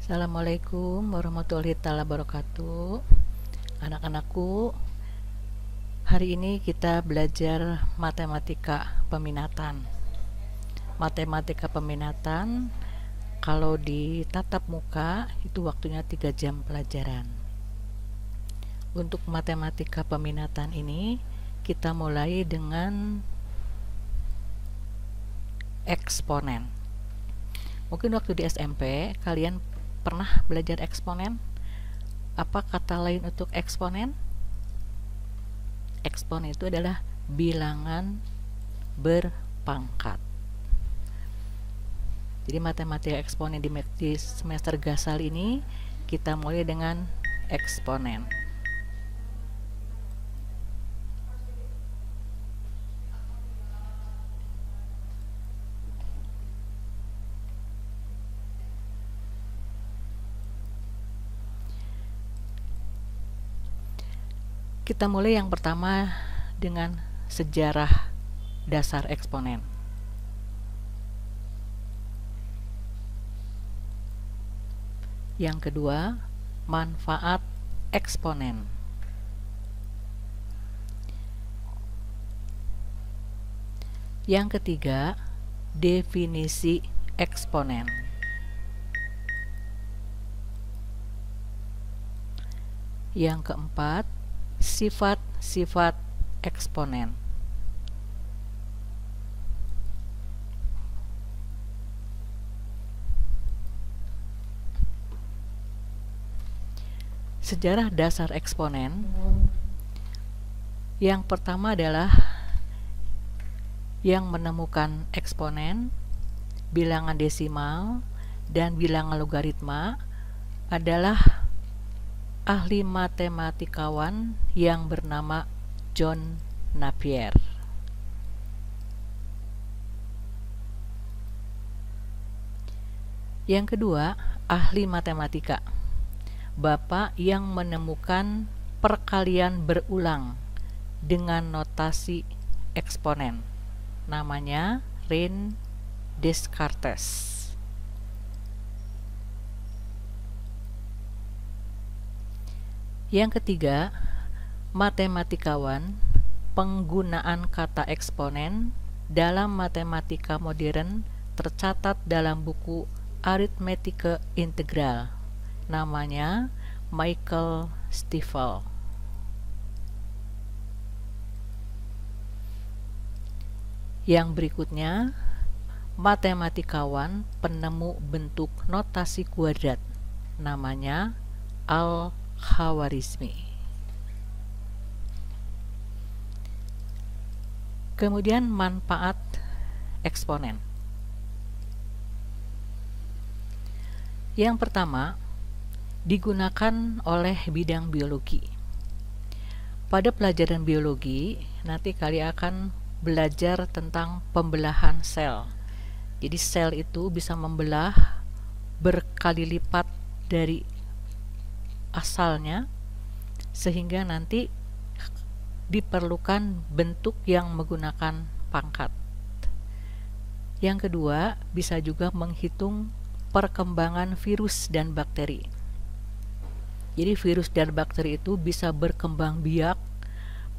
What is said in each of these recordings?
Assalamualaikum warahmatullahi wabarakatuh. Anak-anakku, hari ini kita belajar matematika peminatan. Matematika peminatan kalau di tatap muka itu waktunya 3 jam pelajaran. Untuk matematika peminatan ini kita mulai dengan eksponen. Mungkin waktu di SMP kalian pernah belajar eksponen. Apa kata lain untuk eksponen? Eksponen itu adalah bilangan berpangkat. Jadi matematika eksponen di semester Gasal ini kita mulai dengan eksponen. Kita mulai yang pertama dengan sejarah dasar eksponen. Yang kedua, manfaat eksponen. Yang ketiga, definisi eksponen. Yang keempat, sifat-sifat eksponen. Sejarah dasar eksponen. Yang pertama adalah yang menemukan eksponen, bilangan desimal, dan bilangan logaritma adalah ahli matematikawan yang bernama John Napier. Yang kedua, ahli matematika, Bapak yang menemukan perkalian berulang dengan notasi eksponen, namanya René Descartes. Yang ketiga, matematikawan penggunaan kata eksponen dalam matematika modern tercatat dalam buku Aritmetika Integral, namanya Michael Stifel. Yang berikutnya, matematikawan penemu bentuk notasi kuadrat, namanya Al-Khawarizmi. Kemudian manfaat eksponen. Yang pertama, digunakan oleh bidang biologi. Pada pelajaran biologi, nanti kalian akan belajar tentang pembelahan sel. Jadi sel itu bisa membelah berkali lipat dari asalnya, sehingga nanti diperlukan bentuk yang menggunakan pangkat. Yang kedua, bisa juga menghitung perkembangan virus dan bakteri. Jadi virus dan bakteri itu bisa berkembang biak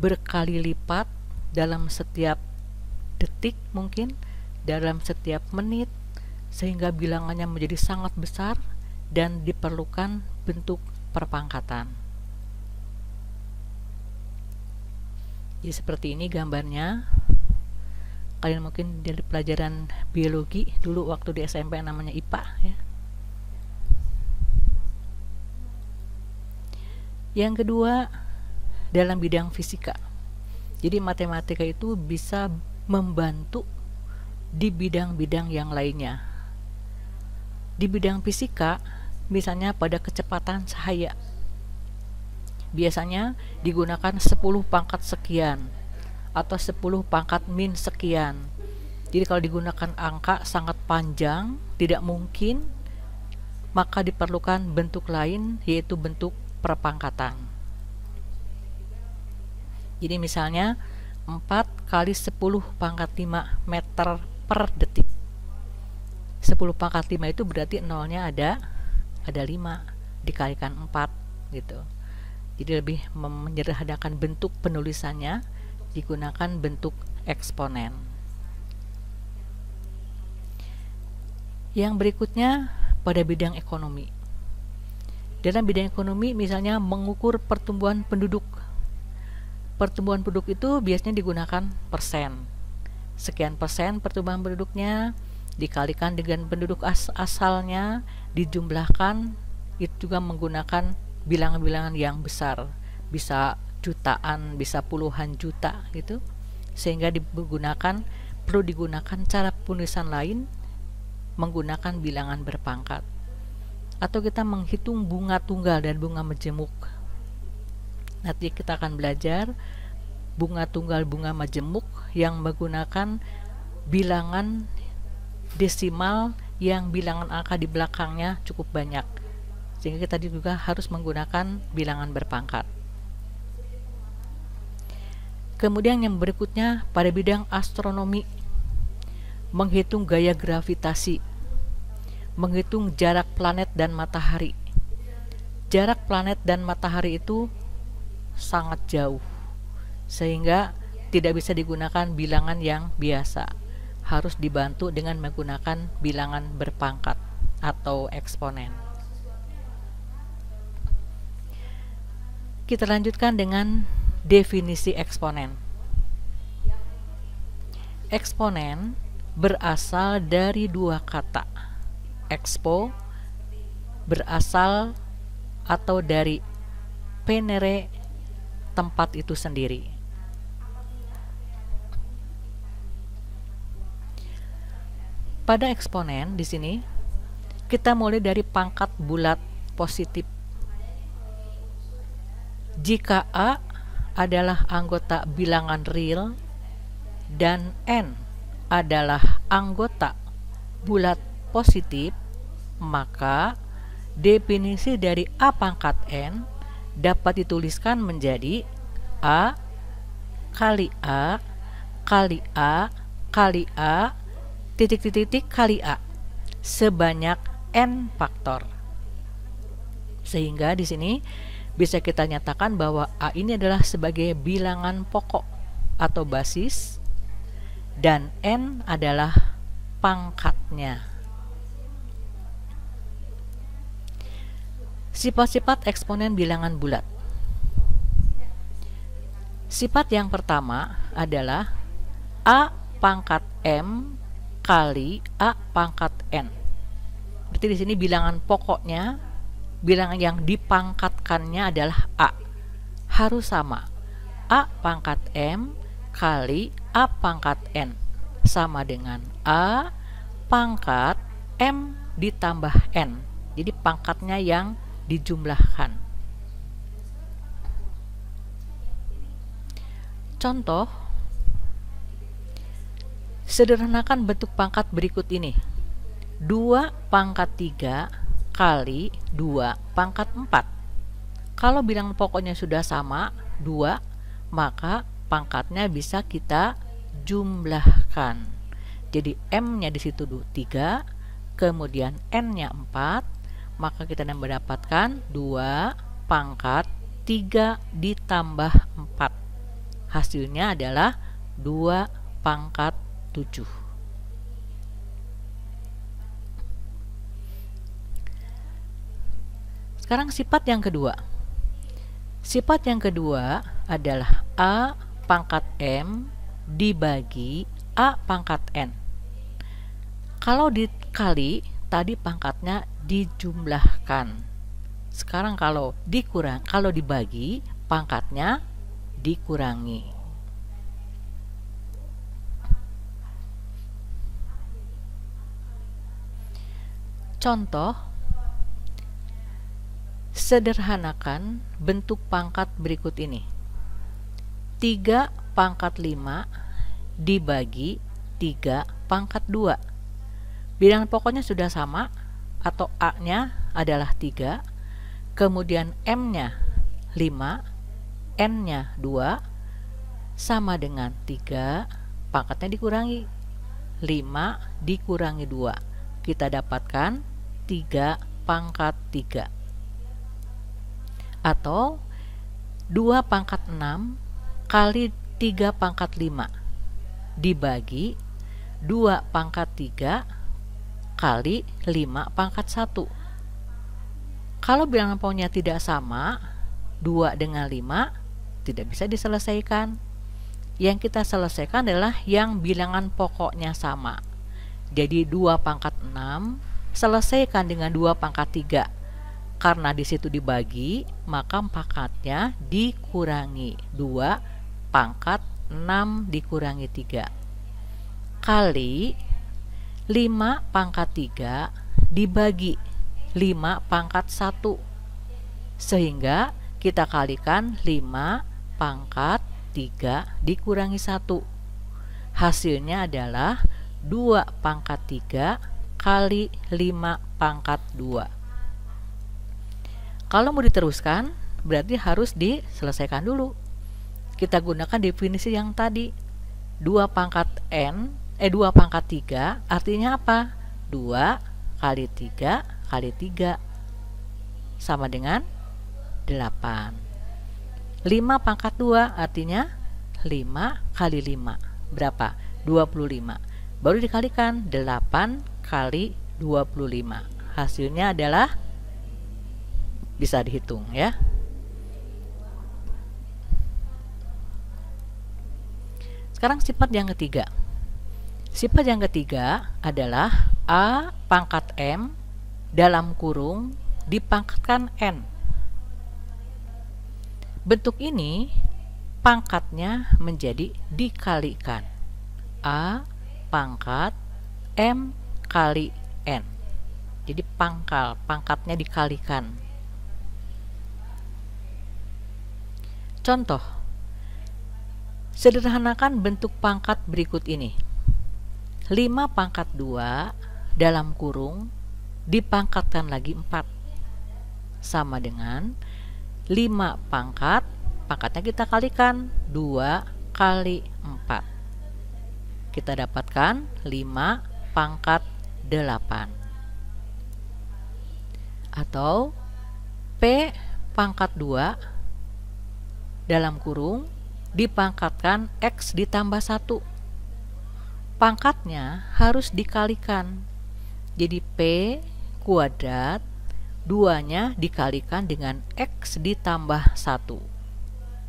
berkali lipat dalam setiap detik, mungkin dalam setiap menit, sehingga bilangannya menjadi sangat besar dan diperlukan bentuk perpangkatan. Jadi seperti ini gambarnya. Kalian mungkin dari pelajaran biologi dulu waktu di SMP namanya IPA ya. Yang kedua, dalam bidang fisika. Jadi matematika itu bisa membantu di bidang-bidang yang lainnya. Di bidang fisika, misalnya pada kecepatan cahaya, biasanya digunakan 10 pangkat sekian atau 10 pangkat min sekian. Jadi kalau digunakan angka sangat panjang, tidak mungkin, maka diperlukan bentuk lain, yaitu bentuk perpangkatan. Jadi misalnya 4 kali 10 pangkat 5 meter per detik. 10 pangkat 5 itu berarti nolnya ada ada 5 dikalikan 4 gitu. Jadi lebih menyederhanakan bentuk penulisannya, digunakan bentuk eksponen. Yang berikutnya pada bidang ekonomi. Dalam bidang ekonomi misalnya mengukur pertumbuhan penduduk. Pertumbuhan penduduk itu biasanya digunakan persen. Sekian persen pertumbuhan penduduknya dikalikan dengan penduduk asalnya, dijumlahkan, itu juga menggunakan bilangan-bilangan yang besar, bisa jutaan, bisa puluhan juta gitu, sehingga perlu digunakan cara penulisan lain menggunakan bilangan berpangkat. Atau kita menghitung bunga tunggal dan bunga majemuk. Nanti kita akan belajar bunga tunggal, bunga majemuk yang menggunakan bilangan desimal yang bilangan angka di belakangnya cukup banyak, sehingga kita juga harus menggunakan bilangan berpangkat. Kemudian yang berikutnya pada bidang astronomi, menghitung gaya gravitasi, menghitung jarak planet dan matahari. Jarak planet dan matahari itu sangat jauh, sehingga tidak bisa digunakan bilangan yang biasa, harus dibantu dengan menggunakan bilangan berpangkat atau eksponen. Kita lanjutkan dengan definisi eksponen. Eksponen berasal dari 2 kata. Expo berasal atau dari penere, tempat itu sendiri. Pada eksponen di sini kita mulai dari pangkat bulat positif. Jika A adalah anggota bilangan real dan N adalah anggota bulat positif, maka definisi dari A pangkat N dapat dituliskan menjadi A kali A kali A kali A titik-titik kali A sebanyak N faktor. Sehingga di sini bisa kita nyatakan bahwa A ini adalah sebagai bilangan pokok atau basis dan N adalah pangkatnya. Sifat-sifat eksponen bilangan bulat. Sifat yang pertama adalah A pangkat M kali A pangkat N. Berarti di sini bilangan pokoknya, bilangan yang dipangkatkannya adalah A. Harus sama. A pangkat M kali A pangkat N sama dengan A pangkat M ditambah N. Jadi pangkatnya yang dijumlahkan. Contoh, sederhanakan bentuk pangkat berikut ini. 2 pangkat 3 kali 2 pangkat 4. Kalau bilangan pokoknya sudah sama, 2, maka pangkatnya bisa kita jumlahkan. Jadi M-nya di situ 3, kemudian N-nya 4, maka kita mendapatkan 2 pangkat 3 ditambah 4. Hasilnya adalah 2 pangkat 7. Sekarang sifat yang kedua. Sifat yang kedua adalah A pangkat M dibagi A pangkat N. Kalau dikali, tadi pangkatnya dijumlahkan. Sekarang kalau dibagi, pangkatnya dikurangi. Contoh, sederhanakan bentuk pangkat berikut ini. 3 pangkat 5 dibagi 3 pangkat 2. Bilangan pokoknya sudah sama, atau A-nya adalah 3, kemudian M-nya 5, N-nya 2, sama dengan 3, pangkatnya dikurangi. 5 dikurangi 2, kita dapatkan 3 pangkat 3. Atau 2 pangkat 6 kali 3 pangkat 5 dibagi 2 pangkat 3 kali 5 pangkat 1. Kalau bilangan pokoknya tidak sama, 2 dengan 5 tidak bisa diselesaikan. Yang kita selesaikan adalah yang bilangan pokoknya sama. Jadi 2 pangkat 6 selesaikan dengan 2 pangkat 3. Karena di situ dibagi, maka pangkatnya dikurangi 2 pangkat 6 dikurangi 3 kali 5 pangkat 3 dibagi 5 pangkat 1, sehingga kita kalikan 5 pangkat 3 dikurangi 1. Hasilnya adalah 2 pangkat 3 kali 5 pangkat 2. Kalau mau diteruskan, berarti harus diselesaikan dulu. Kita gunakan definisi yang tadi. 2 pangkat 3 artinya apa? 2 kali 3 kali 3 sama dengan 8. 5 pangkat 2 artinya 5 kali 5 berapa? 25. Baru dikalikan 8 kali 25. Hasilnya adalah, bisa dihitung ya. Sekarang sifat yang ketiga. Sifat yang ketiga adalah A pangkat M dalam kurung dipangkatkan N. Bentuk ini pangkatnya menjadi dikalikan. A pangkat M kali N. Jadi pangkatnya dikalikan. Contoh, sederhanakan bentuk pangkat berikut ini. 5 pangkat 2 dalam kurung dipangkatkan lagi 4 sama dengan 5 pangkatnya kita kalikan 2 kali 4. Kita dapatkan 5 pangkat 8. Atau P pangkat 2 dalam kurung dipangkatkan X ditambah 1. Pangkatnya harus dikalikan. Jadi P kuadrat 2-nya dikalikan dengan X ditambah 1.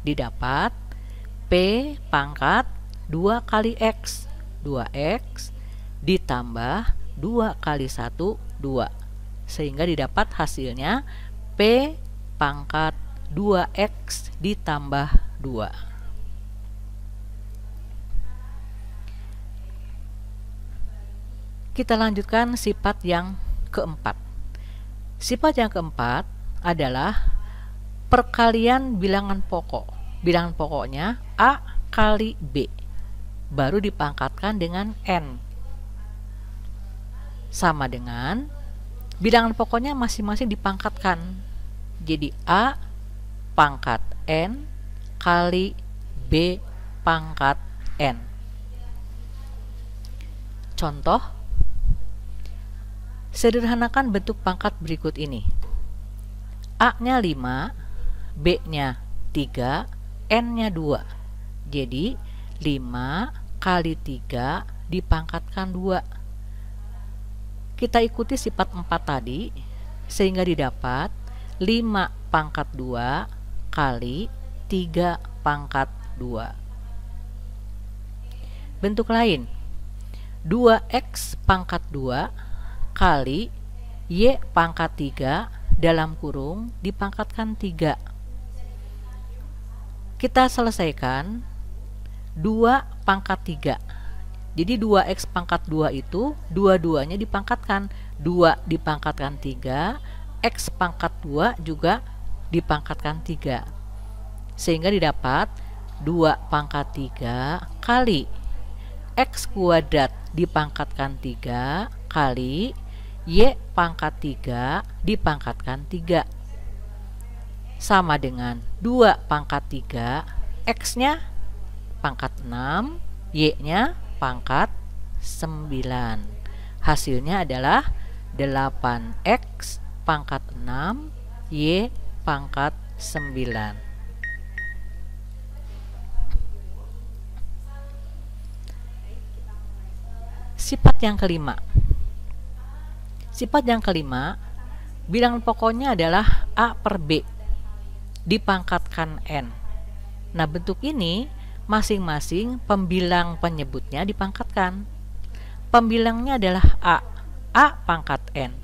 Didapat P pangkat 2 kali X. 2X ditambah 2 kali 1, 2. Sehingga didapat hasilnya P pangkat 2X ditambah 2. Kita lanjutkan sifat yang keempat. Sifat yang keempat adalah perkalian bilangan pokok. Bilangan pokoknya A kali B, baru dipangkatkan dengan N. Sama dengan bilangan pokoknya masing-masing dipangkatkan. Jadi A pangkat N kali B pangkat N. Contoh, sederhanakan bentuk pangkat berikut ini. A-nya 5, B-nya 3, N-nya 2. Jadi 5 kali 3 dipangkatkan 2. Kita ikuti sifat 4 tadi, sehingga didapat 5 pangkat 2 kali 3 pangkat 2. Bentuk lain, 2X pangkat 2 kali Y pangkat 3 dalam kurung dipangkatkan 3. Kita selesaikan 2 pangkat 3. Jadi 2X pangkat 2 itu dua-duanya dipangkatkan. 2 dipangkatkan 3, X pangkat 2 juga dipangkatkan 3. Sehingga didapat 2 pangkat 3 kali X kuadrat dipangkatkan 3 kali Y pangkat 3 dipangkatkan 3. Sama dengan 2 pangkat 3, X-nya pangkat 6, Y-nya pangkat 9. Hasilnya adalah 8X pangkat 6, Y pangkat 9. Sifat yang kelima. Sifat yang kelima, bilangan pokoknya adalah A per B dipangkatkan N. Nah, bentuk ini masing-masing pembilang penyebutnya dipangkatkan. Pembilangnya adalah A pangkat N.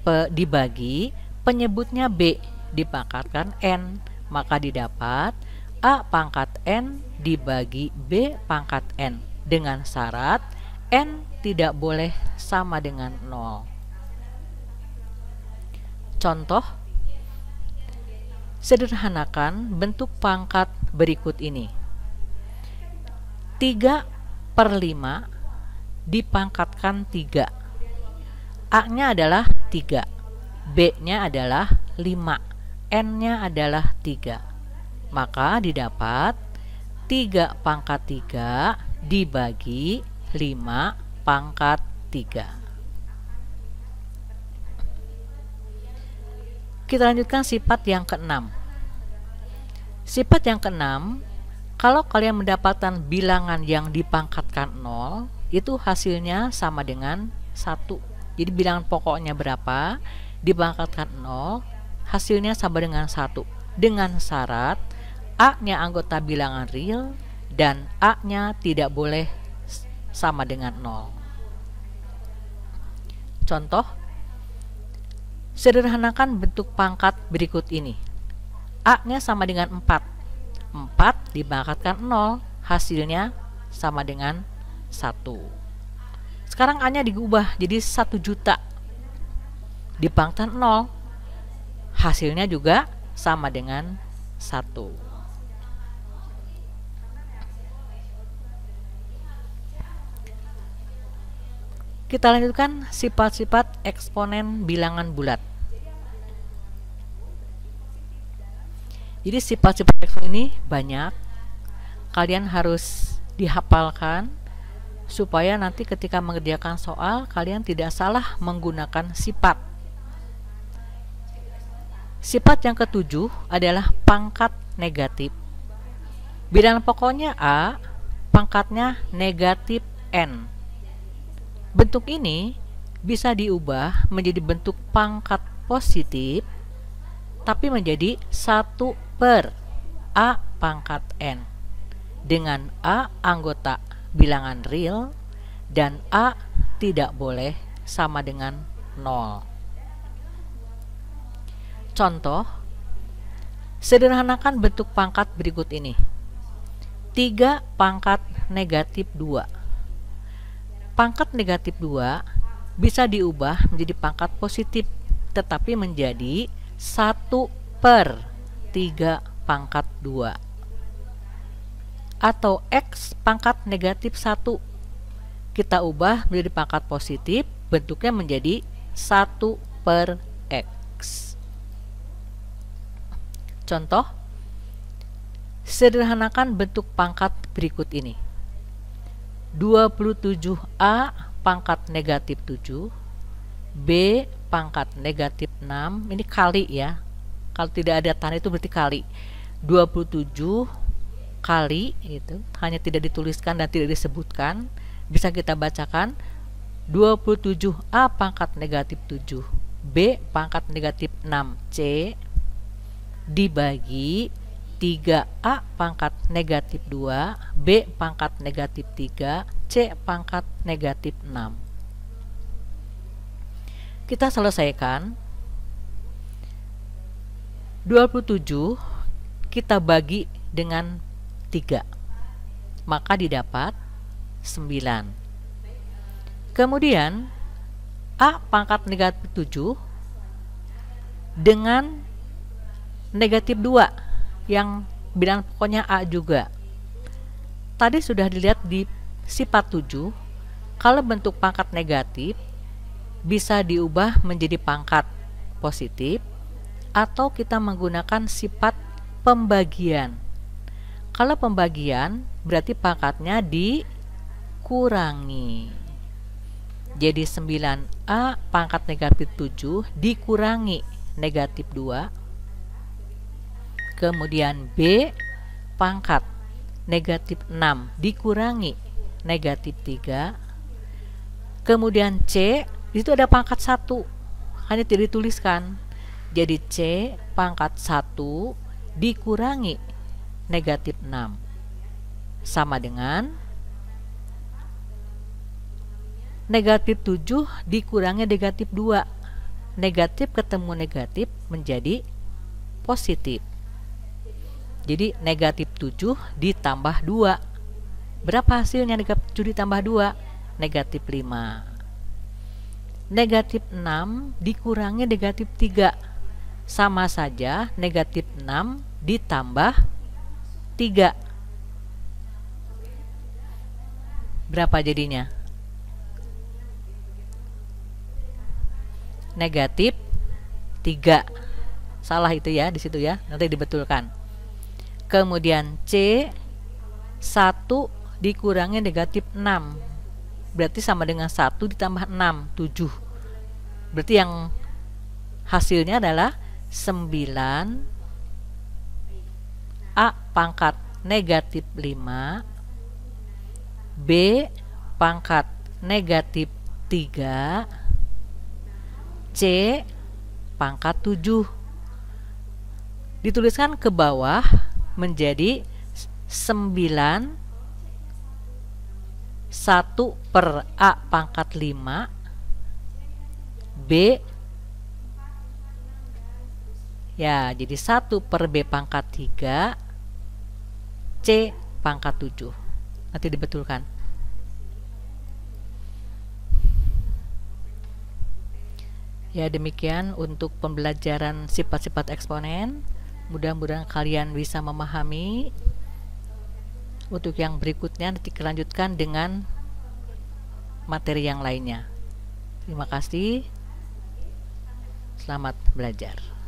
Dibagi penyebutnya B dipangkatkan N, maka didapat A pangkat N dibagi B pangkat N dengan syarat N tidak boleh sama dengan 0. Contoh, sederhanakan bentuk pangkat berikut ini. 3/5 dipangkatkan 3. A-nya adalah 3, B-nya adalah 5, N-nya adalah 3. Maka didapat 3 pangkat 3 dibagi 5 pangkat 3. Kita lanjutkan sifat yang keenam. Sifat yang keenam, kalau kalian mendapatkan bilangan yang dipangkatkan 0, itu hasilnya sama dengan 1. Jadi bilangan pokoknya berapa, dipangkatkan 0, hasilnya sama dengan 1. Dengan syarat A-nya anggota bilangan real dan A-nya tidak boleh sama dengan 0. Contoh, sederhanakan bentuk pangkat berikut ini. A-nya sama dengan 4. 4 dipangkatkan 0, hasilnya sama dengan 1. Sekarang A-nya diubah jadi 1 juta. Dipangkatkan 0, hasilnya juga sama dengan 1. Kita lanjutkan sifat-sifat eksponen bilangan bulat. Jadi sifat-sifat eksponen ini banyak. Kalian harus dihafalkan supaya nanti ketika mengerjakan soal kalian tidak salah menggunakan sifat. Sifat yang ketujuh adalah pangkat negatif. Bilangan pokoknya A, pangkatnya negatif N. Bentuk ini bisa diubah menjadi bentuk pangkat positif tapi menjadi 1 per A pangkat N dengan A anggota bilangan real dan A tidak boleh sama dengan 0. Contoh, sederhanakan bentuk pangkat berikut ini. 3 pangkat negatif 2. Pangkat negatif 2 bisa diubah menjadi pangkat positif tetapi menjadi 1 per 3 pangkat 2. Atau X pangkat negatif 1 kita ubah menjadi pangkat positif, bentuknya menjadi 1 per X. Contoh, sederhanakan bentuk pangkat berikut ini. 27A pangkat negatif 7, B pangkat negatif 6, ini kali ya, kalau tidak ada tanda itu berarti kali. 27 kali, itu hanya tidak dituliskan dan tidak disebutkan, bisa kita bacakan 27A pangkat negatif 7, B pangkat negatif 6C dibagi 3A pangkat negatif 2, B pangkat negatif 3, C pangkat negatif 6. Kita selesaikan. 27 kita bagi dengan 3, maka didapat 9. Kemudian A pangkat negatif 7 dengan negatif 2 yang bilangan pokoknya A juga. Tadi sudah dilihat di sifat 7, kalau bentuk pangkat negatif bisa diubah menjadi pangkat positif atau kita menggunakan sifat pembagian. Kalau pembagian berarti pangkatnya dikurangi. Jadi 9A A pangkat negatif 7 dikurangi negatif 2. Kemudian B pangkat negatif 6 dikurangi negatif 3. Kemudian C, itu ada pangkat 1, hanya tidak dituliskan. Jadi C pangkat 1 dikurangi negatif 6 sama dengan negatif 7 dikurangi negatif 2. Negatif ketemu negatif menjadi positif. Jadi negatif 7 ditambah 2. Berapa hasilnya negatif 7 ditambah 2? Negatif 5. Negatif 6 dikurangi negatif 3. Sama saja, negatif 6 ditambah 3. Berapa jadinya? Negatif 3. Salah itu ya, di situ ya. Nanti dibetulkan. Kemudian C 1 dikurangi negatif 6. Berarti sama dengan 1 ditambah 6, 7. Berarti yang hasilnya adalah 9 A pangkat negatif 5 B pangkat negatif 3 C pangkat 7. Dituliskan ke bawah menjadi 9 1 per A pangkat 5 B ya, jadi 1 per B pangkat 3 C pangkat 7. Nanti dibetulkan. Ya, demikian untuk pembelajaran sifat-sifat eksponen. Mudah-mudahan kalian bisa memahami. Untuk yang berikutnya nanti kelanjutkan dengan materi yang lainnya. Terima kasih. Selamat belajar.